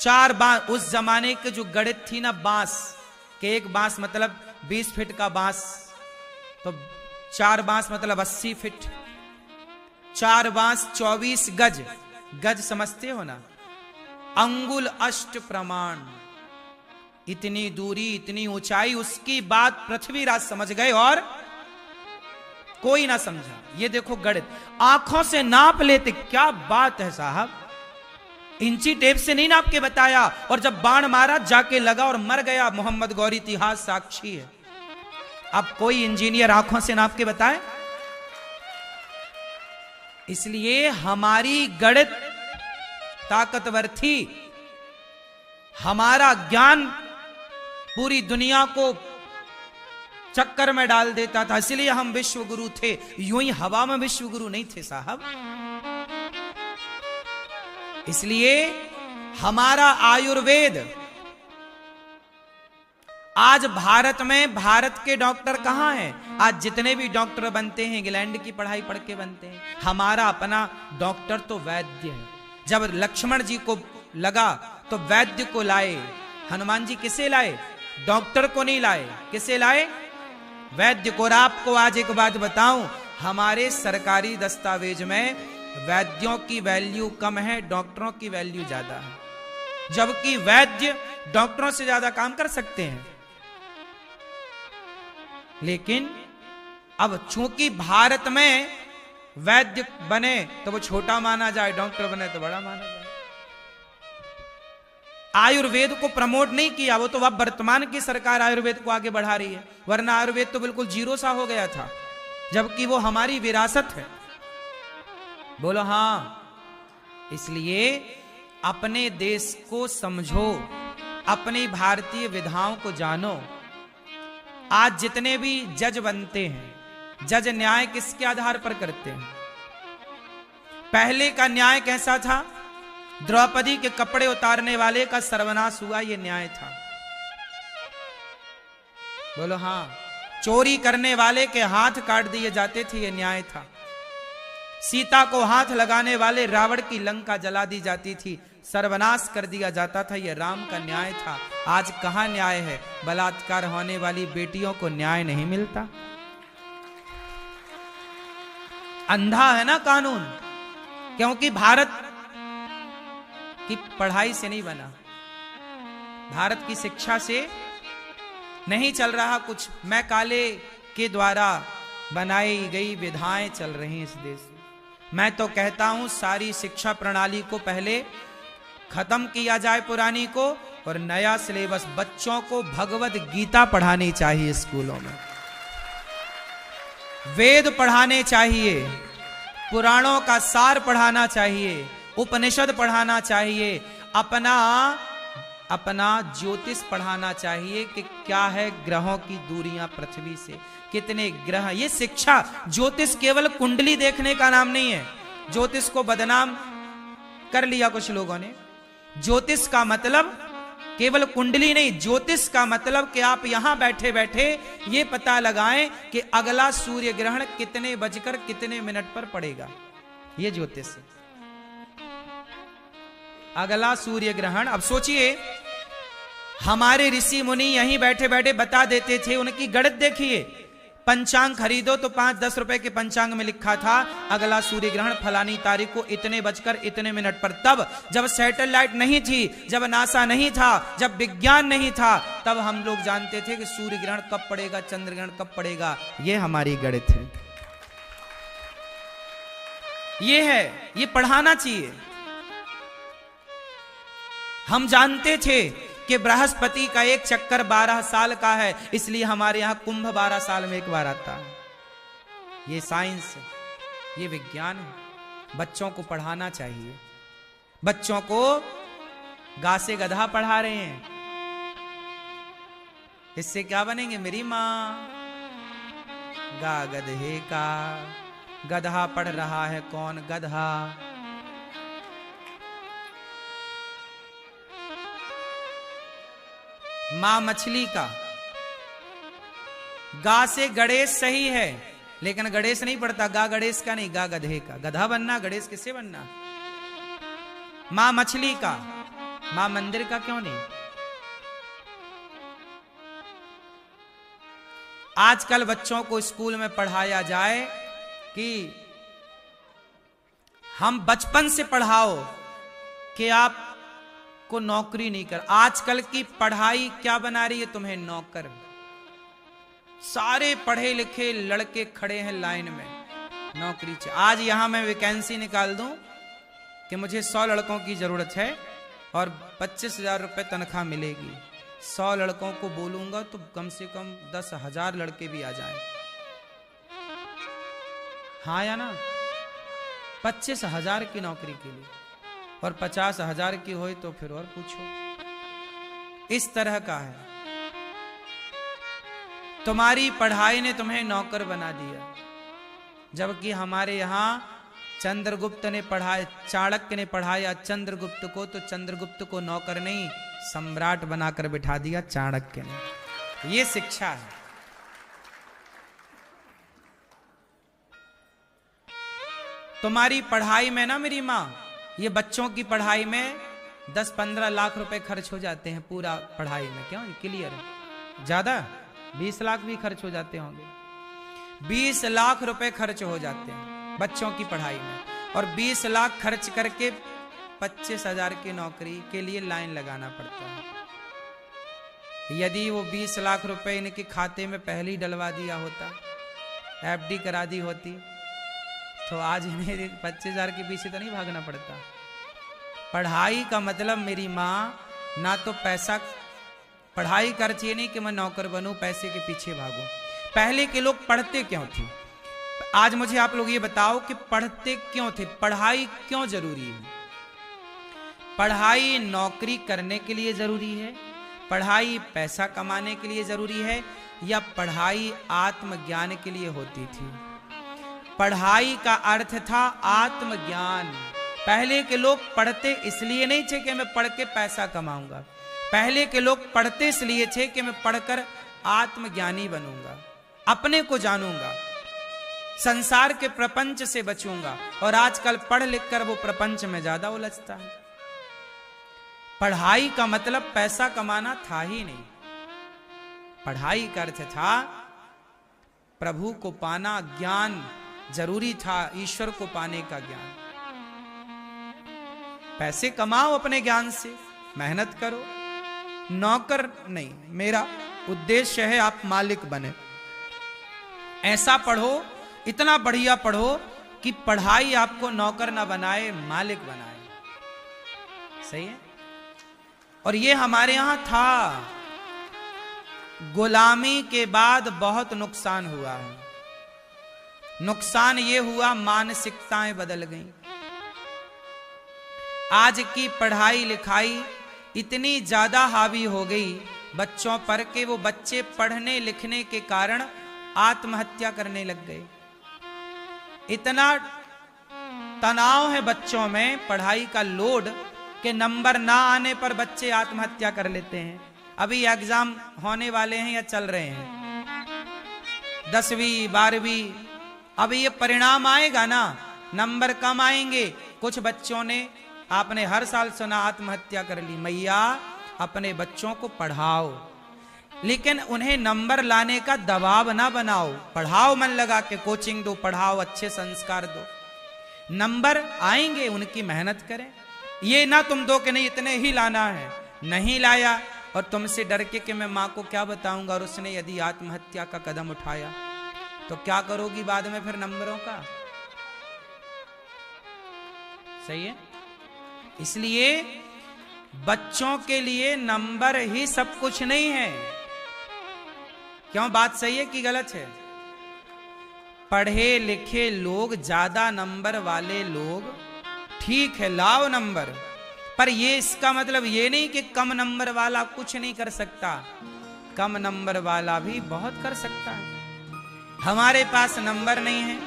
4 बांस। उस जमाने के जो गणित थी ना, बांस के, एक बांस मतलब 20 फीट का बांस, तो 4 बांस मतलब 80 फीट। 4 बांस 24 गज, गज समझते हो ना? अंगुल अष्ट प्रमाण, इतनी दूरी, इतनी ऊंचाई। उसकी बात पृथ्वीराज समझ गए और कोई ना समझा। ये देखो गणित, आंखों से नाप लेते। क्या बात है साहब, इंची टेप से नहीं नाप के बताया, और जब बाण मारा जाके लगा और मर गया मोहम्मद गौरी। इतिहास साक्षी है। अब कोई इंजीनियर आंखों से नाप के बताए? इसलिए हमारी गणित ताकतवर थी, हमारा ज्ञान पूरी दुनिया को चक्कर में डाल देता था, इसलिए हम विश्व गुरु थे। यूं ही हवा में विश्व गुरु नहीं थे साहब। इसलिए हमारा आयुर्वेद आज भारत में भारत के डॉक्टर कहाँ हैं? आज जितने भी डॉक्टर बनते हैं इंग्लैंड की पढ़ाई पढ़ के बनते हैं। हमारा अपना डॉक्टर तो वैद्य है। जब लक्ष्मण जी को लगा तो वैद्य को लाए। हनुमान जी किसे लाए? डॉक्टर को नहीं लाए, किसे लाए? वैद्य को। और आपको आज एक बात बताऊं, हमारे सरकारी दस्तावेज में वैद्यों की वैल्यू कम है, डॉक्टरों की वैल्यू ज्यादा है, जबकि वैद्य डॉक्टरों से ज्यादा काम कर सकते हैं। लेकिन अब चूंकि भारत में वैद्य बने तो वो छोटा माना जाए, डॉक्टर बने तो बड़ा माना जाए। आयुर्वेद को प्रमोट नहीं किया, वो तो अब वर्तमान की सरकार आयुर्वेद को आगे बढ़ा रही है, वरना आयुर्वेद तो बिल्कुल जीरो सा हो गया था, जबकि वो हमारी विरासत है। बोलो हां। इसलिए अपने देश को समझो, अपनी भारतीय विधाओं को जानो। आज जितने भी जज बनते हैं, जज न्याय किसके आधार पर करते हैं? पहले का न्याय कैसा था? द्रौपदी के कपड़े उतारने वाले का सर्वनाश हुआ, यह न्याय था। बोलो हां। चोरी करने वाले के हाथ काट दिए जाते थे, यह न्याय था। सीता को हाथ लगाने वाले रावण की लंका जला दी जाती थी, सर्वनाश कर दिया जाता था, यह राम का न्याय था। आज कहां न्याय है? बलात्कार होने वाली बेटियों को न्याय नहीं मिलता। अंधा है ना कानून, क्योंकि भारत की पढ़ाई से नहीं बना, भारत की शिक्षा से नहीं चल रहा कुछ। मैं काले के द्वारा बनाई गई विधाएं चल रही इस देश में। मैं तो कहता हूं सारी शिक्षा प्रणाली को पहले खत्म किया जाए पुरानी को, और नया सिलेबस। बच्चों को भगवत गीता पढ़ानी चाहिए स्कूलों में, वेद पढ़ाने चाहिए, पुराणों का सार पढ़ाना चाहिए, उपनिषद पढ़ाना चाहिए, अपना ज्योतिष पढ़ाना चाहिए कि क्या है ग्रहों की दूरियां पृथ्वी से, कितने ग्रह। ये शिक्षा, ज्योतिष केवल कुंडली देखने का नाम नहीं है। ज्योतिष को बदनाम कर लिया कुछ लोगों ने। ज्योतिष का मतलब केवल कुंडली नहीं, ज्योतिष का मतलब कि आप यहां बैठे बैठे ये पता लगाएं कि अगला सूर्य ग्रहण कितने बजकर कितने मिनट पर पड़ेगा। ये ज्योतिष है, अगला सूर्य ग्रहण। अब सोचिए, हमारे ऋषि मुनि यहीं बैठे बैठे बता देते थे। उनकी गणित देखिए, पंचांग खरीदो तो 5-10 रुपए के पंचांग में लिखा था अगला सूर्य ग्रहण फलानी तारीख को इतने बजकर इतने मिनट पर। तब जब सैटेलाइट नहीं थी, जब नासा नहीं था, जब विज्ञान नहीं था, तब हम लोग जानते थे कि सूर्य ग्रहण कब पड़ेगा, चंद्र ग्रहण कब पड़ेगा। ये हमारी गणित है, ये है, ये पढ़ाना चाहिए। हम जानते थे कि बृहस्पति का एक चक्कर 12 साल का है, इसलिए हमारे यहां कुंभ 12 साल में एक बार आता है। ये साइंस है, ये विज्ञान है। बच्चों को पढ़ाना चाहिए। बच्चों को गा से गधा पढ़ा रहे हैं, इससे क्या बनेंगे? मेरी मां गा गधे का, गधा पढ़ रहा है कौन? गधा। मां मछली का, गा से गणेश सही है, लेकिन गणेश नहीं पढ़ता। गा गणेश का नहीं, गा गधे का। गधा बनना, गणेश किससे बनना? मां मछली का, मां मंदिर का क्यों नहीं? आजकल बच्चों को स्कूल में पढ़ाया जाए कि हम बचपन से पढ़ाओ कि आप को नौकरी नहीं कर। आजकल की पढ़ाई क्या बना रही है तुम्हें? नौकर। सारे पढ़े लिखे लड़के खड़े हैं लाइन में, नौकरी चाहिए। आज यहां मैं वैकेंसी निकाल दूं कि मुझे 100 लड़कों की जरूरत है और 25,000 रुपए तनख्वाह मिलेगी। 100 लड़कों को बोलूंगा तो कम से कम 10,000 लड़के भी आ जाएं। हाँ या ना? 25,000 की नौकरी के लिए, और 50,000 की हो तो फिर और पूछो। इस तरह का है। तुम्हारी पढ़ाई ने तुम्हें नौकर बना दिया, जबकि हमारे यहां चंद्रगुप्त ने पढ़ाया, चाणक्य ने पढ़ाया चंद्रगुप्त को, तो चंद्रगुप्त को नौकर नहीं सम्राट बनाकर बिठा दिया चाणक्य ने। ये शिक्षा है। तुम्हारी पढ़ाई में ना मेरी माँ, ये बच्चों की पढ़ाई में 10-15 लाख रुपए खर्च हो जाते हैं पूरा पढ़ाई में। क्यों? क्लियर है? ज्यादा 20 लाख भी खर्च हो जाते होंगे। 20 लाख रुपए खर्च हो जाते हैं बच्चों की पढ़ाई में, और 20 लाख खर्च करके 25,000 की नौकरी के लिए लाइन लगाना पड़ता है। यदि वो 20 लाख रुपए इनके खाते में पहले ही डलवा दिया होता, एफडी करा दी होती, तो आज इन्हें 25,000 के पीछे तो नहीं भागना पड़ता। पढ़ाई का मतलब मेरी माँ, ना तो पैसा, पढ़ाई कर चाहिए नहीं कि मैं नौकर बनूं, पैसे के पीछे भागूं। पहले के लोग पढ़ते क्यों थे? आज मुझे आप लोग ये बताओ कि पढ़ते क्यों थे? पढ़ाई क्यों जरूरी है? पढ़ाई नौकरी करने के लिए जरूरी है, पढ़ाई पैसा कमाने के लिए जरूरी है, या पढ़ाई आत्मज्ञान के लिए होती थी? पढ़ाई का अर्थ था आत्मज्ञान। पहले के लोग पढ़ते इसलिए नहीं थे कि मैं पढ़ के पैसा कमाऊंगा, पहले के लोग पढ़ते इसलिए थे कि मैं पढ़कर आत्मज्ञानी बनूंगा, अपने को जानूंगा, संसार के प्रपंच से बचूंगा। और आजकल पढ़ लिख कर वो प्रपंच में ज्यादा उलझता है। पढ़ाई का मतलब पैसा कमाना था ही नहीं। पढ़ाई का अर्थ था प्रभु को पाना, ज्ञान जरूरी था, ईश्वर को पाने का ज्ञान। पैसे कमाओ अपने ज्ञान से, मेहनत करो, नौकर नहीं। मेरा उद्देश्य है आप मालिक बने। ऐसा पढ़ो, इतना बढ़िया पढ़ो कि पढ़ाई आपको नौकर ना बनाए, मालिक बनाए। सही है? और ये हमारे यहां था। गुलामी के बाद बहुत नुकसान हुआ है। नुकसान ये हुआ, मानसिकताएं बदल गईं। आज की पढ़ाई लिखाई इतनी ज्यादा हावी हो गई बच्चों पर कि वो बच्चे पढ़ने लिखने के कारण आत्महत्या करने लग गए। इतना तनाव है बच्चों में, पढ़ाई का लोड, के नंबर ना आने पर बच्चे आत्महत्या कर लेते हैं। अभी एग्जाम होने वाले हैं या चल रहे हैं, 10वीं 12वीं। अभी ये परिणाम आएगा ना, नंबर कम आएंगे। कुछ बच्चों ने, आपने हर साल सुना, आत्महत्या कर ली। मैया अपने बच्चों को पढ़ाओ, लेकिन उन्हें नंबर लाने का दबाव ना बनाओ। पढ़ाओ, मन लगा के कोचिंग दो, पढ़ाओ, अच्छे संस्कार दो, नंबर आएंगे, उनकी मेहनत करें। ये ना तुम दो कि नहीं इतने ही लाना है, नहीं लाया और तुमसे डर के कि मैं माँ को क्या बताऊंगा, और उसने यदि आत्महत्या का कदम उठाया तो क्या करोगी बाद में फिर नंबरों का? सही है? इसलिए बच्चों के लिए नंबर ही सब कुछ नहीं है। क्यों? बात सही है कि गलत है? पढ़े लिखे लोग, ज्यादा नंबर वाले लोग, ठीक है, लाओ नंबर, पर ये इसका मतलब ये नहीं कि कम नंबर वाला कुछ नहीं कर सकता। कम नंबर वाला भी बहुत कर सकता है। हमारे पास नंबर नहीं है,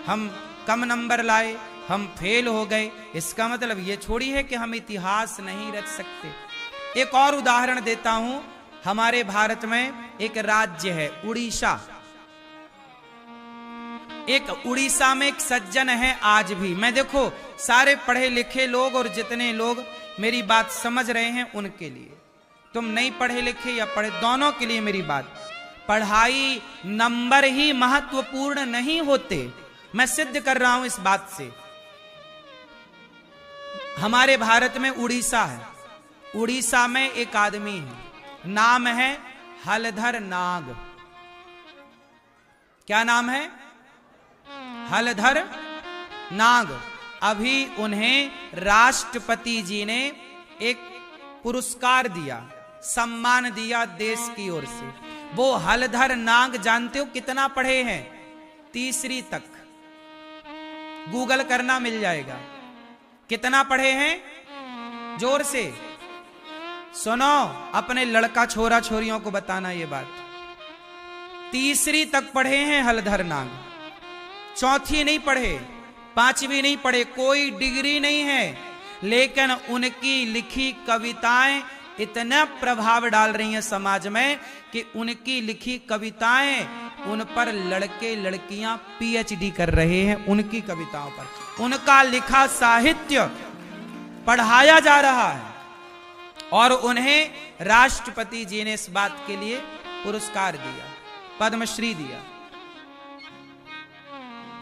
हम कम नंबर लाए, हम फेल हो गए, इसका मतलब ये छोड़ी है कि हम इतिहास नहीं रच सकते। एक और उदाहरण देता हूं। हमारे भारत में एक राज्य है उड़ीसा। एक उड़ीसा में एक सज्जन है आज भी। मैं देखो, सारे पढ़े लिखे लोग और जितने लोग मेरी बात समझ रहे हैं उनके लिए, तुम नहीं पढ़े लिखे या पढ़े, दोनों के लिए मेरी बात। पढ़ाई, नंबर ही महत्वपूर्ण नहीं होते। मैं सिद्ध कर रहा हूं इस बात से। हमारे भारत में उड़ीसा है। उड़ीसा में एक आदमी है, नाम है हलधर नाग। क्या नाम है? हलधर नाग। अभी उन्हें राष्ट्रपति जी ने एक पुरस्कार दिया, सम्मान दिया देश की ओर से। वो हलधर नाग जानते हो कितना पढ़े हैं? 3री तक। गूगल करना मिल जाएगा। कितना पढ़े हैं? जोर से सुनो, अपने लड़का छोरा छोरियों को बताना ये बात। 3री तक पढ़े हैं हलधर नाग। 4थी नहीं पढ़े, 5वीं नहीं पढ़े, कोई डिग्री नहीं है, लेकिन उनकी लिखी कविताएं इतना प्रभाव डाल रही हैं समाज में कि उनकी लिखी कविताएं, उन पर लड़के लड़कियां पीएचडी कर रहे हैं, उनकी कविताओं पर उनका लिखा साहित्य पढ़ाया जा रहा है और उन्हें राष्ट्रपति जी ने इस बात के लिए पुरस्कार दिया, पद्मश्री दिया।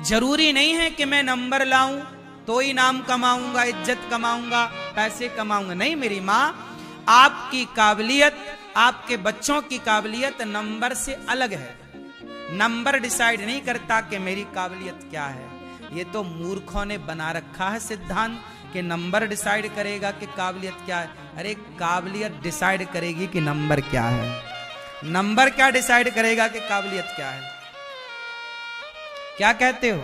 जरूरी नहीं है कि मैं नंबर लाऊं तो ही नाम कमाऊंगा, इज्जत कमाऊंगा, पैसे कमाऊंगा। नहीं मेरी माँ, आपकी काबिलियत, आपके बच्चों की काबिलियत नंबर से अलग है। नंबर डिसाइड नहीं करता कि मेरी काबिलियत क्या है। ये तो मूर्खों ने बना रखा है सिद्धांत कि नंबर डिसाइड करेगा कि काबिलियत क्या है। अरे काबिलियत डिसाइड करेगी कि नंबर क्या है, नंबर क्या डिसाइड करेगा कि काबिलियत क्या है। क्या कहते हो?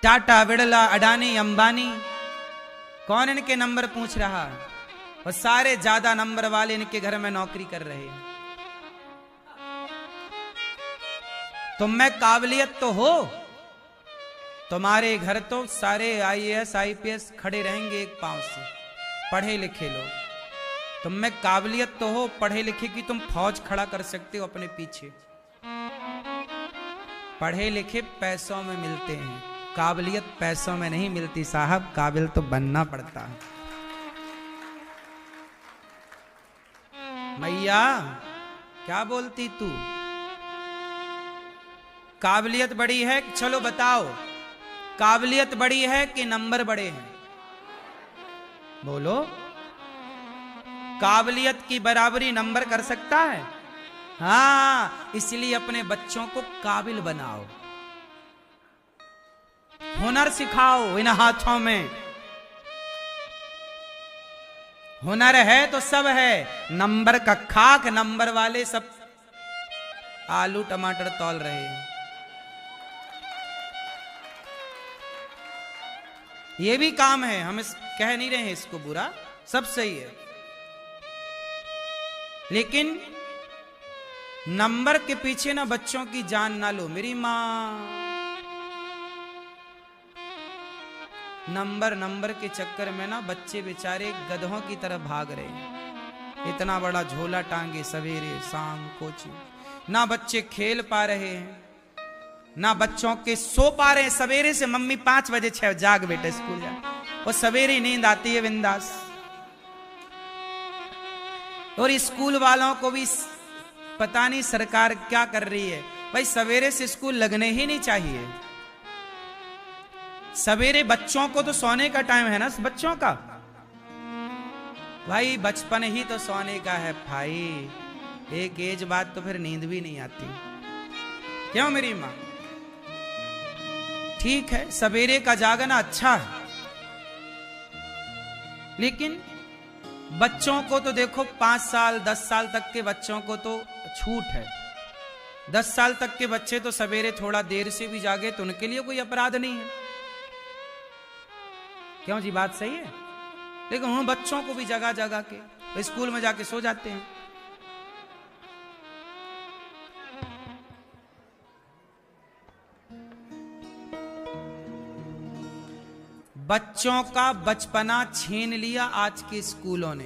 टाटा, बिड़ला, अडानी, अंबानी, कौन इनके नंबर पूछ रहा है? और सारे ज्यादा नंबर वाले इनके घर में नौकरी कर रहे हैं। तुम में काबिलियत तो हो, तुम्हारे घर तो सारे आईएएस आईपीएस खड़े रहेंगे एक पांव से, पढ़े लिखे लोग। तुम में काबिलियत तो हो पढ़े लिखे की, तुम फौज खड़ा कर सकते हो अपने पीछे। पढ़े लिखे पैसों में मिलते हैं, काबिलियत पैसों में नहीं मिलती साहब, काबिल तो बनना पड़ता है। मैया क्या बोलती तू? काबिलियत बड़ी है, चलो बताओ, काबिलियत बड़ी है कि नंबर बड़े हैं? बोलो। काबिलियत की बराबरी नंबर कर सकता है? हाँ, इसलिए अपने बच्चों को काबिल बनाओ, हुनर सिखाओ। इन हाथों में हुनर है तो सब है, नंबर का खाक। नंबर वाले सब आलू टमाटर तौल रहे हैं। ये भी काम है, हम कह नहीं रहे हैं इसको बुरा, सब सही है। लेकिन नंबर के पीछे ना बच्चों की जान ना लो मेरी माँ। नंबर के चक्कर में ना बच्चे बेचारे गधों की तरह भाग रहे हैं। इतना बड़ा झोला टांगे सवेरे शाम कोचिंग। ना बच्चे खेल पा रहे हैं, ना बच्चों के सो पा रहे हैं। सवेरे से मम्मी 5 बजे 6 जाग बेटे स्कूल जा, और सवेरे नींद आती है बिंदास। और स्कूल वालों को भी पता नहीं सरकार क्या कर रही है। भाई सवेरे से स्कूल लगने ही नहीं चाहिए। सवेरे बच्चों को तो सोने का टाइम है ना बच्चों का। भाई बचपन ही तो सोने का है भाई, एक एज बाद तो फिर नींद भी नहीं आती। क्यों मेरी माँ? ठीक है सवेरे का जागना अच्छा है, लेकिन बच्चों को तो देखो 5 साल 10 साल तक के बच्चों को तो छूट है। 10 साल तक के बच्चे तो सवेरे थोड़ा देर से भी जागे तो उनके लिए कोई अपराध नहीं है। क्यों जी, बात सही है? लेकिन उन बच्चों को भी जगा जगा के स्कूल में जाके सो जाते हैं। बच्चों का बचपना छीन लिया आज के स्कूलों ने।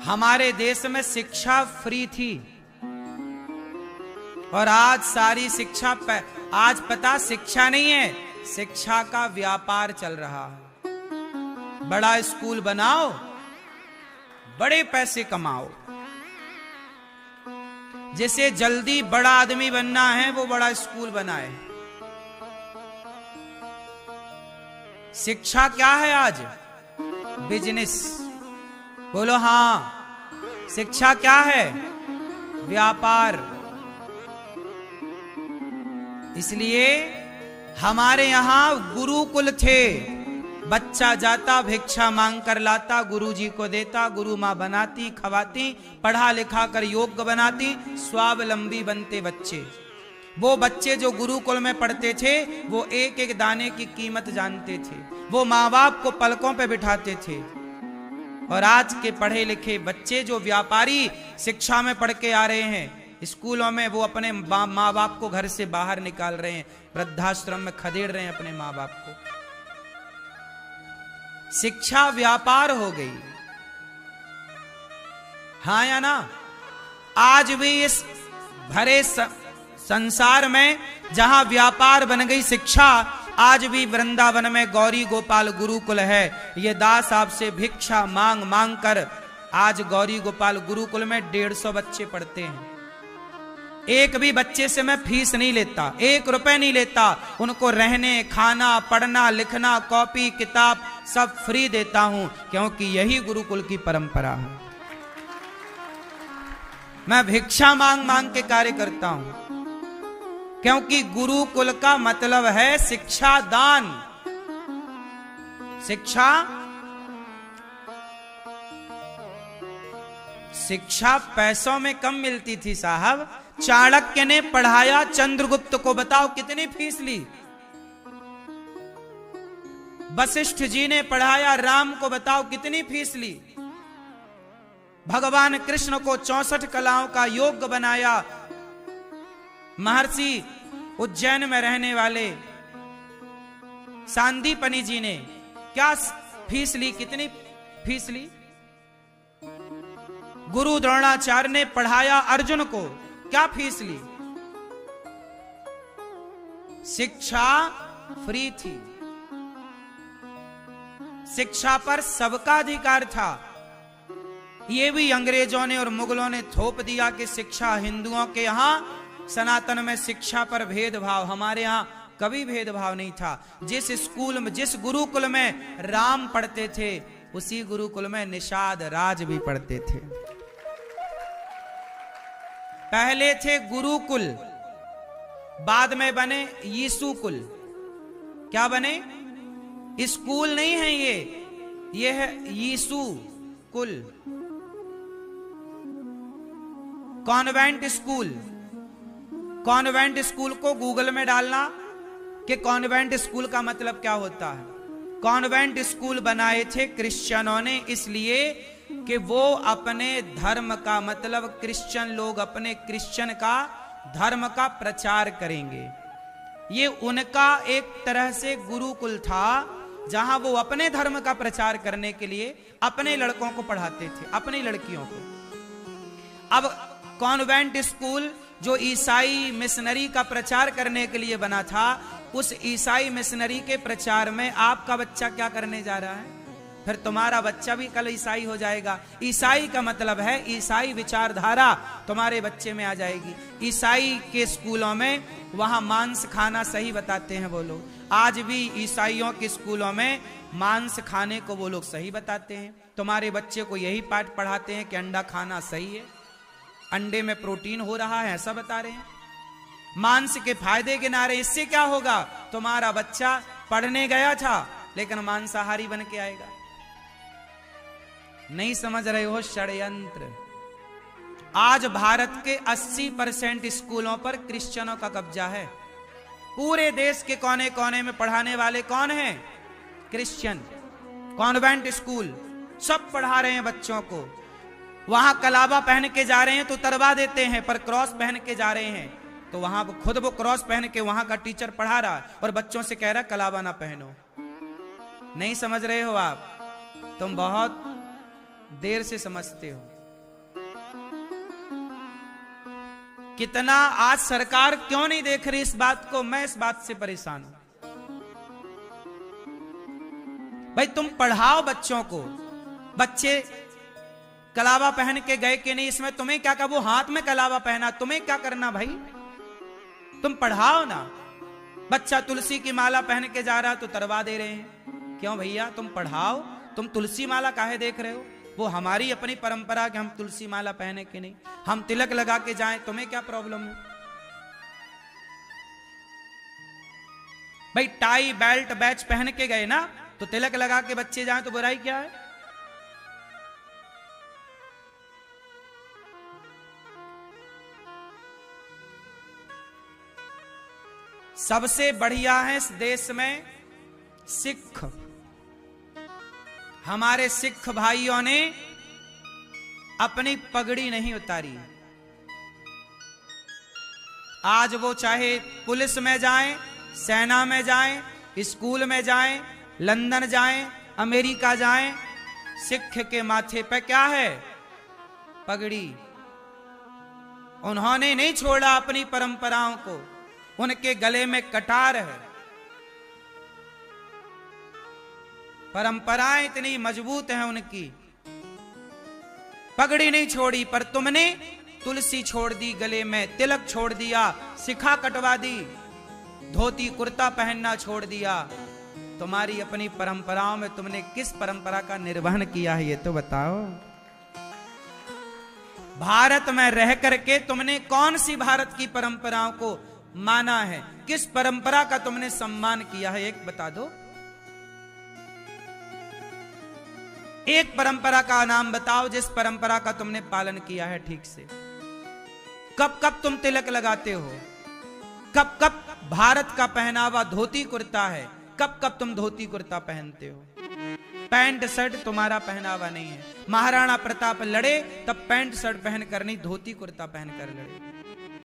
हमारे देश में शिक्षा फ्री थी और आज सारी शिक्षा आज पता शिक्षा नहीं है, शिक्षा का व्यापार चल रहा है। बड़ा स्कूल बनाओ, बड़े पैसे कमाओ। जिसे जल्दी बड़ा आदमी बनना है वो बड़ा स्कूल बनाए। शिक्षा क्या है आज? बिजनेस। बोलो हाँ, शिक्षा क्या है? व्यापार। इसलिए हमारे यहां गुरुकुल थे। बच्चा जाता भिक्षा मांग कर लाता, गुरुजी को देता, गुरु माँ बनाती खवाती, पढ़ा लिखा कर योग्य बनाती, स्वावलंबी बनते बच्चे। वो बच्चे जो गुरुकुल में पढ़ते थे वो एक एक दाने की कीमत जानते थे, वो माँ बाप को पलकों पे बिठाते थे। और आज के पढ़े लिखे बच्चे जो व्यापारी शिक्षा में पढ़ के आ रहे हैं, स्कूलों में वो अपने माँ बाप को घर से बाहर निकाल रहे हैं, वृद्धाश्रम में खदेड़ रहे हैं अपने माँ बाप को। शिक्षा व्यापार हो गई, हाँ या ना? आज भी इस भरे संसार में जहां व्यापार बन गई शिक्षा, आज भी वृंदावन में गौरी गोपाल गुरुकुल है। ये दास आपसे भिक्षा मांग मांग कर आज गौरी गोपाल गुरुकुल में 150 बच्चे पढ़ते हैं। एक भी बच्चे से मैं फीस नहीं लेता, 1 रुपए नहीं लेता। उनको रहने, खाना, पढ़ना, लिखना, कॉपी किताब सब फ्री देता हूं, क्योंकि यही गुरुकुल की परंपरा है। मैं भिक्षा मांग मांग के कार्य करता हूं, क्योंकि गुरुकुल का मतलब है शिक्षा दान। शिक्षा पैसों में कम मिलती थी साहब। चाणक्य ने पढ़ाया चंद्रगुप्त को, बताओ कितनी फीस ली? वशिष्ठ जी ने पढ़ाया राम को, बताओ कितनी फीस ली? भगवान कृष्ण को 64 कलाओं का योग बनाया। महर्षि उज्जैन में रहने वाले सांदीपनि जी ने क्या फीस ली? कितनी फीस ली? गुरु द्रोणाचार्य ने पढ़ाया अर्जुन को, क्या फीस ली? शिक्षा फ्री थी, शिक्षा पर सबका अधिकार था। ये भी अंग्रेजों ने और मुगलों ने थोप दिया कि शिक्षा हिंदुओं के यहां, सनातन में शिक्षा पर भेदभाव। हमारे यहां कभी भेदभाव नहीं था। जिस स्कूल में, जिस गुरुकुल में राम पढ़ते थे, उसी गुरुकुल में निषाद राज भी पढ़ते थे। पहले थे गुरुकुल, बाद में बने यीशुकुल। क्या बने? स्कूल नहीं है ये है यीशु कुल, कॉन्वेंट स्कूल। कॉन्वेंट स्कूल को गूगल में डालना कि कॉन्वेंट स्कूल का मतलब क्या होता है। कॉन्वेंट स्कूल बनाए थे क्रिश्चियनों ने, इसलिए कि वो अपने धर्म का, मतलब क्रिश्चियन लोग अपने क्रिश्चियन का धर्म का प्रचार करेंगे। ये उनका एक तरह से गुरुकुल था, जहां वो अपने धर्म का प्रचार करने के लिए अपने लड़कों को पढ़ाते थे, अपनी लड़कियों को। अब कॉन्वेंट स्कूल जो ईसाई मिशनरी का प्रचार करने के लिए बना था, उस ईसाई मिशनरी के प्रचार में आपका बच्चा क्या करने जा रहा है? फिर तुम्हारा बच्चा भी कल ईसाई हो जाएगा। ईसाई का मतलब है ईसाई विचारधारा तुम्हारे बच्चे में आ जाएगी। ईसाई के स्कूलों में वहां मांस खाना सही बताते हैं वो लोग। आज भी ईसाइयों के स्कूलों में मांस खाने को वो लोग सही बताते हैं। तुम्हारे बच्चे को यही पाठ पढ़ाते हैं कि अंडा खाना सही है, अंडे में प्रोटीन हो रहा है, ऐसा बता रहे हैं। मांस के फायदे गिना रहे। इससे क्या होगा? तुम्हारा बच्चा पढ़ने गया था लेकिन मांसाहारी बन के आएगा। नहीं समझ रहे हो? षड्यंत्र। आज भारत के 80% स्कूलों पर क्रिश्चियनों का कब्जा है। पूरे देश के कोने कोने में पढ़ाने वाले कौन हैं? क्रिश्चियन। कॉन्वेंट स्कूल सब पढ़ा रहे हैं बच्चों को। वहां कलावा पहन के जा रहे हैं तो तरवा देते हैं, पर क्रॉस पहन के जा रहे हैं तो वहां खुद वो क्रॉस पहन के वहां का टीचर पढ़ा रहा है और बच्चों से कह रहा कलावा ना पहनो। नहीं समझ रहे हो आप? तुम बहुत देर से समझते हो। कितना आज सरकार क्यों नहीं देख रही इस बात को? मैं इस बात से परेशान हूं। भाई तुम पढ़ाओ बच्चों को। बच्चे कलावा पहन के गए कि नहीं, इसमें तुम्हें क्या? वो हाथ में कलावा पहना, तुम्हें क्या करना भाई? तुम पढ़ाओ ना। बच्चा तुलसी की माला पहन के जा रहा तो तरवा दे रहे हैं। क्यों भैया? तुम पढ़ाओ। तुम तुलसी माला काहे देख रहे हो? वो हमारी अपनी परंपरा कि हम तुलसी माला पहने कि नहीं, हम तिलक लगा के जाएं, तुम्हें क्या प्रॉब्लम है? भाई टाई बेल्ट बैच पहन के गए ना, तो तिलक लगा के बच्चे जाएं तो बुराई क्या है? सबसे बढ़िया है इस देश में सिख। हमारे सिख भाइयों ने अपनी पगड़ी नहीं उतारी। आज वो चाहे पुलिस में जाएं, सेना में जाएं, स्कूल में जाएं, लंदन जाएं, अमेरिका जाएं, सिख के माथे पे क्या है? पगड़ी। उन्होंने नहीं छोड़ा अपनी परंपराओं को, उनके गले में कटार है। परंपराएं इतनी मजबूत हैं उनकी, पगड़ी नहीं छोड़ी। पर तुमने तुलसी छोड़ दी गले में, तिलक छोड़ दिया, शिखा कटवा दी, धोती कुर्ता पहनना छोड़ दिया। तुम्हारी अपनी परंपराओं में तुमने किस परंपरा का निर्वहन किया है, ये तो बताओ। भारत में रह करके तुमने कौन सी भारत की परंपराओं को माना है? किस परंपरा का तुमने सम्मान किया है, एक बता दो। एक परंपरा का नाम बताओ जिस परंपरा का तुमने पालन किया है ठीक से। कब कब तुम तिलक लगाते हो? कब कब भारत का पहनावा धोती कुर्ता है? कब कब तुम धोती कुर्ता पहनते हो? पैंट शर्ट तुम्हारा पहनावा नहीं है। महाराणा प्रताप लड़े तब पैंट शर्ट पहन कर नहीं, धोती कुर्ता पहन कर लड़े।